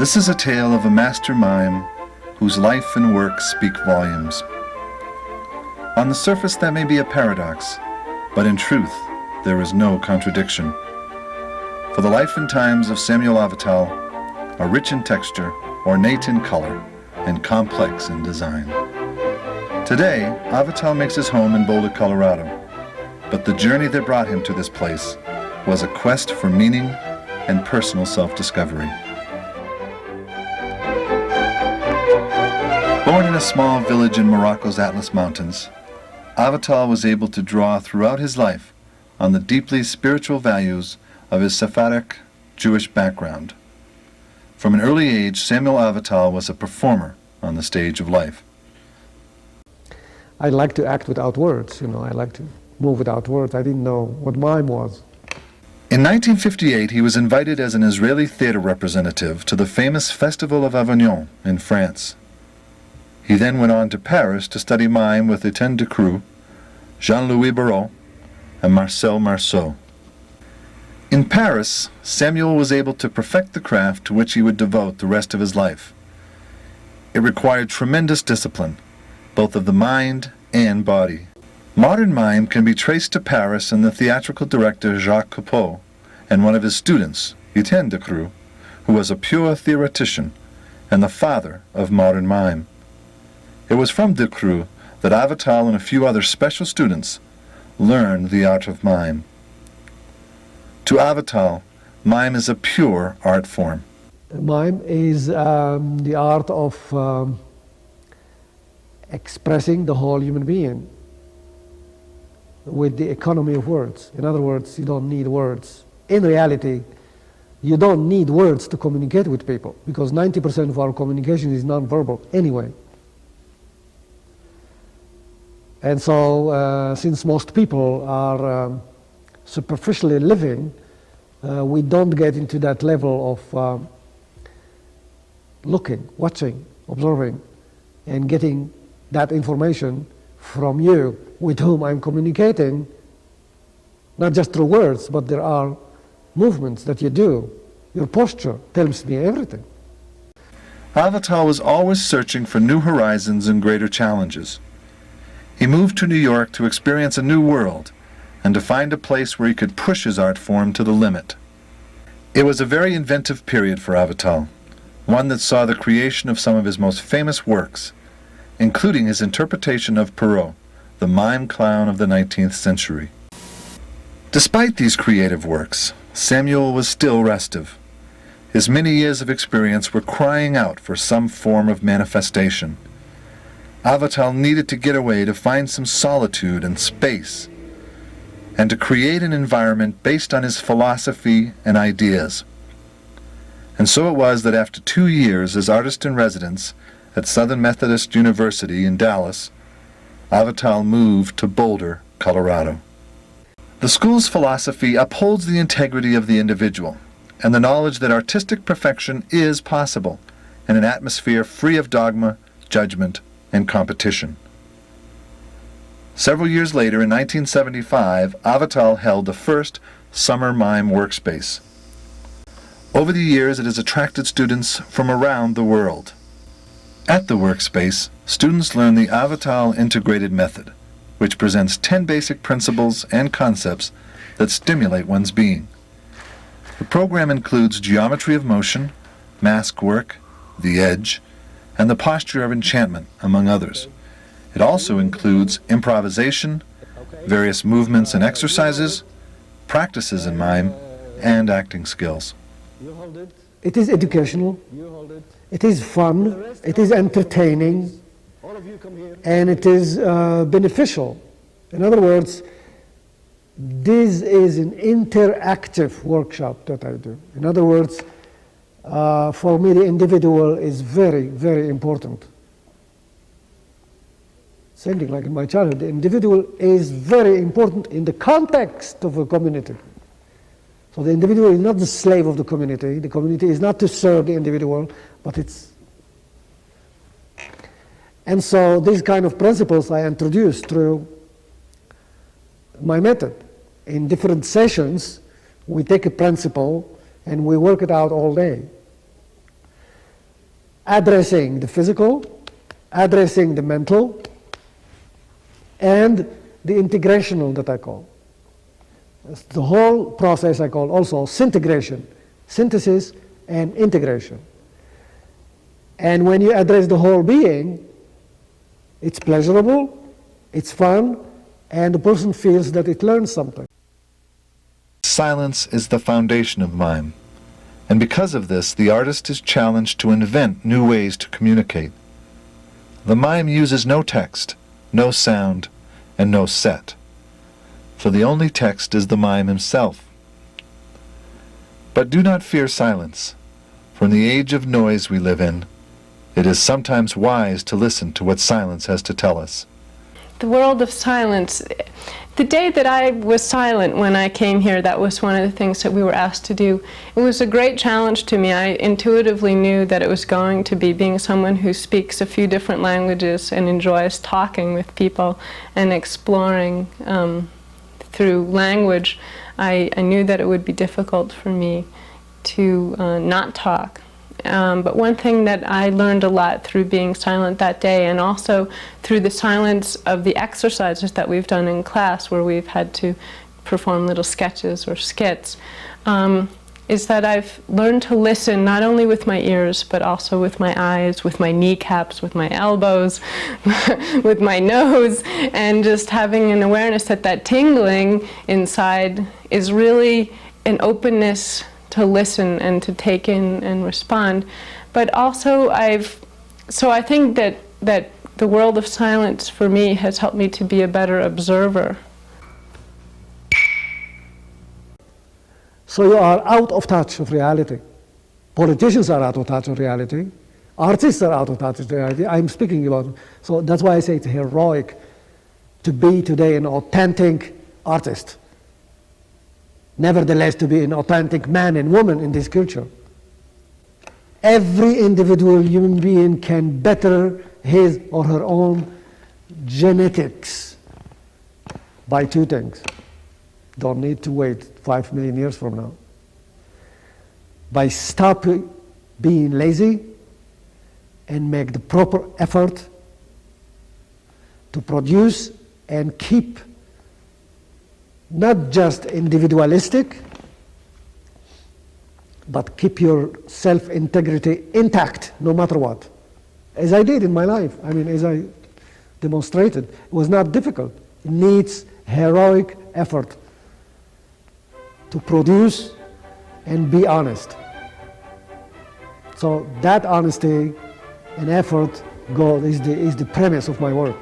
This is a tale of a master mime whose life and work speak volumes. On the surface that may be a paradox, but in truth there is no contradiction. For the life and times of Samuel Avital are rich in texture, ornate in color, and complex in design. Today, Avital makes his home in Boulder, Colorado, but the journey that brought him to this place was a quest for meaning and personal self-discovery. Born in a small village in Morocco's Atlas Mountains, Avital was able to draw throughout his life on the deeply spiritual values of his Sephardic Jewish background. From an early age, Samuel Avital was a performer on the stage of life. I like to act without words, I like to move without words. I didn't know what mime was. In 1958, he was invited as an Israeli theater representative to the famous Festival of Avignon in France. He then went on to Paris to study mime with Etienne Decroux, Jean-Louis Barrault, and Marcel Marceau. In Paris, Samuel was able to perfect the craft to which he would devote the rest of his life. It required tremendous discipline, both of the mind and body. Modern mime can be traced to Paris and the theatrical director Jacques Copeau and one of his students, Etienne Decroux, who was a pure theoretician and the father of modern mime. It was from Decroux that Avital and a few other special students learned the art of mime. To Avital, mime is a pure art form. Mime is the art of expressing the whole human being with the economy of words. In other words, you don't need words. In reality, you don't need words to communicate with people because 90% of our communication is non-verbal anyway. And so, since most people are superficially living, we don't get into that level of looking, watching, observing, and getting that information from you with whom I'm communicating, not just through words, but there are movements that you do. Your posture tells me everything. Avital was always searching for new horizons and greater challenges. He moved to New York to experience a new world and to find a place where he could push his art form to the limit. It was a very inventive period for Avital, one that saw the creation of some of his most famous works, including his interpretation of Perrault, the mime clown of the 19th century. Despite these creative works, Samuel was still restive. His many years of experience were crying out for some form of manifestation. Avital needed to get away to find some solitude and space, and to create an environment based on his philosophy and ideas. And so it was that after 2 years as artist-in-residence at Southern Methodist University in Dallas, Avital moved to Boulder, Colorado. The school's philosophy upholds the integrity of the individual and the knowledge that artistic perfection is possible in an atmosphere free of dogma, judgment, and competition. Several years later, in 1975, Avital held the first summer mime workspace. Over the years, it has attracted students from around the world. At the workspace, students learn the Avital integrated method, which presents 10 basic principles and concepts that stimulate one's being. The program includes geometry of motion, mask work, the edge, and the posture of enchantment, among others. It also includes improvisation, various movements and exercises, practices in mime, and acting skills. It is educational, it is fun, it is entertaining, and it is beneficial. In other words, this is an interactive workshop that I do. In other words, for me the individual is very, very important. Same thing like in my childhood, the individual is very important in the context of a community. So the individual is not the slave of the community is not to serve the individual, but it's... And so these kind of principles I introduce through my method. In different sessions, we take a principle and we work it out all day. addressing the physical, addressing the mental, and the integrational that I call. The whole process I call also syntegration, synthesis and integration. And when you address the whole being, it's pleasurable, it's fun, and the person feels that it learns something. Silence is the foundation of mime, and because of this, the artist is challenged to invent new ways to communicate. The mime uses no text, no sound, and no set, for the only text is the mime himself. But do not fear silence, for in the age of noise we live in, it is sometimes wise to listen to what silence has to tell us. The world of silence. The day that I was silent when I came here, that was one of the things that we were asked to do. It was a great challenge to me. I intuitively knew that it was going to be, being someone who speaks a few different languages and enjoys talking with people and exploring through language. I knew that it would be difficult for me to not talk. But one thing that I learned a lot through being silent that day, and also through the silence of the exercises that we've done in class, where we've had to perform little sketches or skits, is that I've learned to listen not only with my ears, but also with my eyes, with my kneecaps, with my elbows, with my nose, and just having an awareness that that tingling inside is really an openness to listen and to take in and respond. But also I think that the world of silence for me has helped me to be a better observer. So you are out of touch of reality. Politicians are out of touch of reality. Artists are out of touch of reality. I'm speaking about, so that's why I say it's heroic to be today an authentic artist. Nevertheless, to be an authentic man and woman in this culture. Every individual human being can better his or her own genetics by two things. Don't need to wait 5 million years from now. By stopping being lazy and make the proper effort to produce and keep not just individualistic, but keep your self-integrity intact no matter what. As I did in my life, I mean, as I demonstrated, it was not difficult. It needs heroic effort to produce and be honest. So that honesty and effort is the premise of my work.